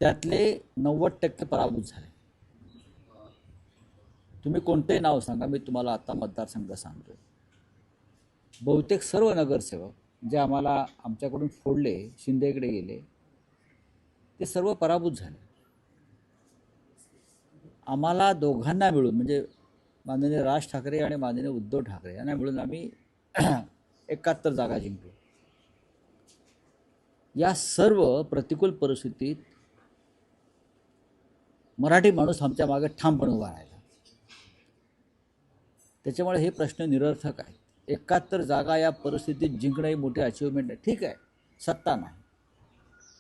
त्यातले 90% पराभूत झाले. तुम्ही कोणतेही नाव सांगा, मी तुम्हाला आता मतदारसंघ सांगतो. बहुतेक सर्व नगरसेवक जे आम्हाला आमच्याकडून फोडले, शिंदेकडे गेले, ते सर्व पराभूत झाले. आम्हाला दोघांना मिळून, म्हणजे माननीय राज ठाकरे आणि माननीय उद्धव ठाकरे यांना मिळून आम्ही 71 जागा जिंकलो. या सर्व प्रतिकूल परिस्थितीत मराठी माणूस आमच्या मागे ठामपणे उभा राहिला. त्याच्यामुळे हे प्रश्न निरर्थक आहेत. 71 जागा या परिस्थितीत जिंकणं ही मोठी अचिव्हमेंट आहे. ठीक आहे, सत्ता नाही.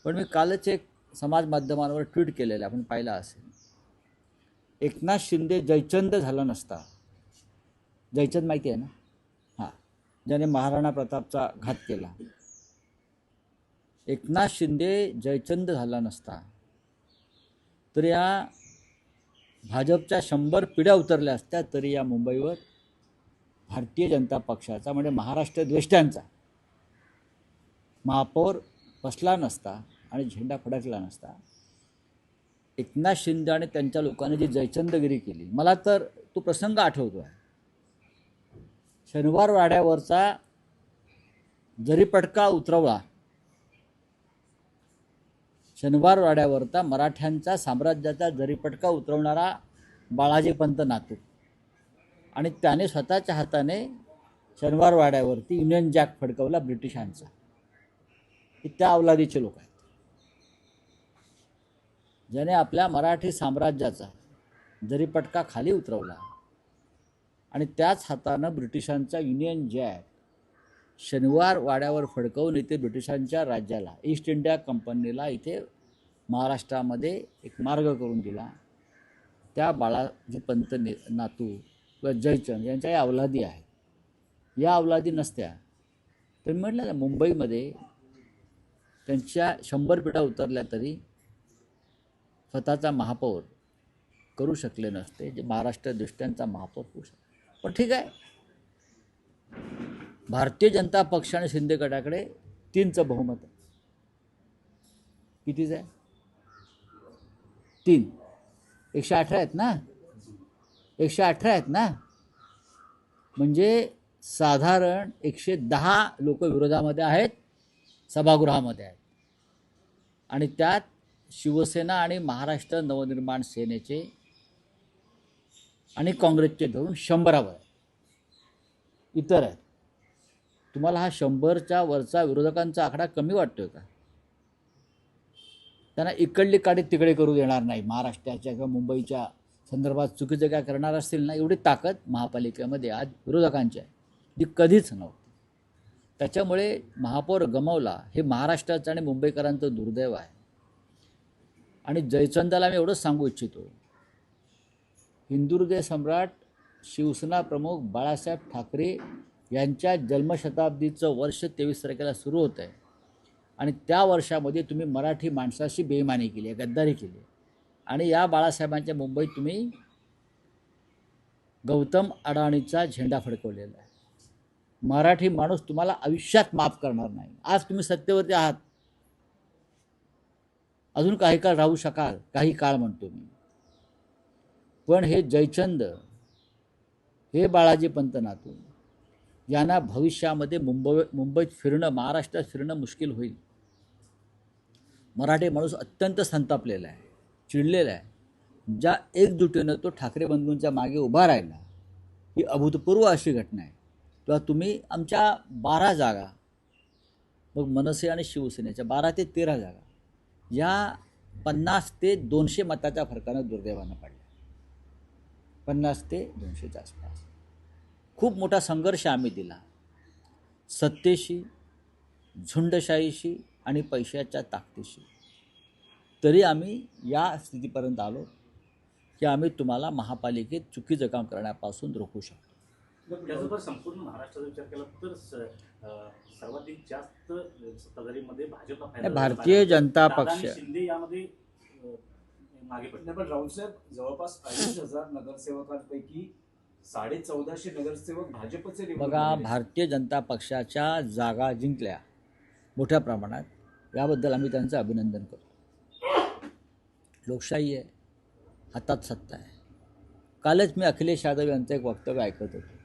पण मी कालच एक समाज माध्यमांवर ट्विट केलेलं आपण पाहिलं असेल. एकनाथ शिंदे जयचंद झाला नसता, जयचंद माहिती आहे ना, हां, ज्याने महाराणा प्रतापचा घात केला. एकनाथ शिंदे जयचंद झाला नसता तर या भाजपच्या 100 पिढ्या उतरल्या असत्या तरी या मुंबईवर भारतीय जनता पक्षाचा, म्हणजे महाराष्ट्र द्वेष्ट्यांचा महापौर बसला नसता आणि झेंडा फडकला नसता. एकनाथ शिंदे आणि त्यांच्या लोकांनी जी जयचंदगिरी केली, मला तर तो प्रसंग आठवतो आहे. शनिवार वाड्यावरचा जरीपटका उतरवला, शनिवार वाड्यावरचा मराठ्यांचा साम्राज्याचा जरीपटका उतरवणारा बाळाजी पंत नातू, आणि त्याने स्वतःच्या हाताने शनिवार वाड्यावरती युनियन जॅक फडकवला ब्रिटिशांचा. हे त्या अवलादीचे लोक आहेत, ज्याने आपल्या मराठी साम्राज्याचा जरीपटका खाली उतरवला आणि त्याच हातानं ब्रिटिशांचा युनियन जॅक शनिवार वाड्यावर फडकवून इथे ब्रिटिशांच्या राज्याला, ईस्ट इंडिया कंपनीला इथे महाराष्ट्रामध्ये एक मार्ग करून दिला. त्या बाळाजी पंत नातू व जयचंद यांच्या या अवलादी आहेत. या अवलादी नसत्या तर म्हटलं ना, मुंबईमध्ये त्यांच्या 100 पिढ्या उतरल्या तरी स्वतःचा महापौर करू शकले नसते, जे महाराष्ट्र दृष्ट्यांचा महापौर होऊ शकतो. पण ठीक आहे, भारतीय जनता पक्ष आणि शिंदे गटाकडे 3चं बहुमत आहे. कितीच आहे? 3. 118 आहेत ना, 118 आहेत ना, म्हणजे साधारण 110 लोक विरोधामध्ये आहेत, सभागृहामध्ये आहेत. आणि त्यात शिवसेना आणि महाराष्ट्र नवनिर्माण सेनेचे आणि काँग्रेसचे धरून 100वर इतर आहेत. तुम्हाला हा 100च्या वरचा विरोधकांचा आकडा कमी वाटतोय का? त्यांना इकडली काडी तिकडे करू देणार नाही. महाराष्ट्राच्या किंवा मुंबईच्या संदर्भात चुकीचं काय करणार असतील ना, एवढी ताकद महापालिकेमध्ये आज विरोधकांची आहे, जी कधीच नव्हती. त्याच्यामुळे महापौर गमावला हे महाराष्ट्राचं आणि मुंबईकरांचं दुर्दैव आहे. आणि जयचंदाला मी एवढंच सांगू इच्छितो, हिंदुहृदय सम्राट शिवसेना प्रमुख बाळासाहेब ठाकरे यांच्या जन्मशताब्दीचं वर्ष 23 तारखेला सुरू होतं आहे, आणि त्या वर्षामध्ये तुम्ही मराठी माणसाशी बेईमानी केली आहे, गद्दारी केली आहे. आणि या बाळासाहेबांच्या मुंबईत तुम्ही गौतम अडाणीचा झेंडा फडकवलेला आहे. मराठी माणूस तुम्हाला आयुष्यात माफ करणार नाही. आज तुम्ही सत्तेवरती आहात, अजून काही काळ राहू शकाल, काही काळ म्हणतो मी, पण हे जयचंद, हे बाळाजी पंत नातू यांना भविष्यामध्ये मुंबईत फिरणं, महाराष्ट्रात फिरणं मुश्किल होईल. मराठी माणूस अत्यंत संतापलेला आहे, चिडलेला आहे. ज्या एकजुटीनं तो ठाकरे बंधूंच्या मागे उभा राहिला, ही अभूतपूर्व अशी घटना आहे. तेव्हा तुम्ही आमच्या 12 जागा, मग मनसे आणि शिवसेनेच्या 12 ते 13 जागा, या 50 ते 200 मताच्या फरकानं दुर्दैवानं पडल्या. 50 ते 200च्या आसपास खूप मोठा संघर्ष आम्ही दिला, सत्तेशी, झुंडशाहीशी आणि पैशाच्या ताकदीशी. तरी आम्ही या स्थितीपर्यंत आलो की आम्ही तुम्हाला महापालिकेत चुकीचं काम करण्यापासून रोखू शकतो. त्याचबरोबर संपूर्ण महाराष्ट्राचा विचार केला तर सर्वाधिक जास्त सत्ताधारीमध्ये भाजपा, भारतीय जनता पक्ष, शिंदे यामध्ये मागे पडले. पण राऊतसाहेब, जवळपास 2,500 नगरसेवकांपैकी 1450 नगरसेवक भाजपचे. बघा, भारतीय जनता पक्षाच्या जागा जिंकल्या मोठ्या प्रमाणात, याबद्दल आम्ही त्यांचं अभिनंदन करतो. लोकशाही आहे, हातात सत्ता आहे. कालच मी अखिलेश यादव यांचं एक वक्तव्य ऐकत होतो,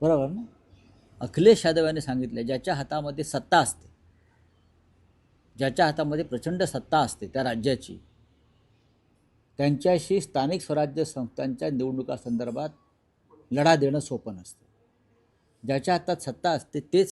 बरोबर ना. अखिलेश यादव यांनी सांगितलं ज्याच्या हातामध्ये सत्ता असते, ज्याच्या हातामध्ये प्रचंड सत्ता असते त्या राज्याची, त्यांच्याशी स्थानिक स्वराज्य संस्थांच्या निवडणुकासंदर्भात लढा देणं सोपं नसतं. ज्याच्या हातात सत्ता असते तेच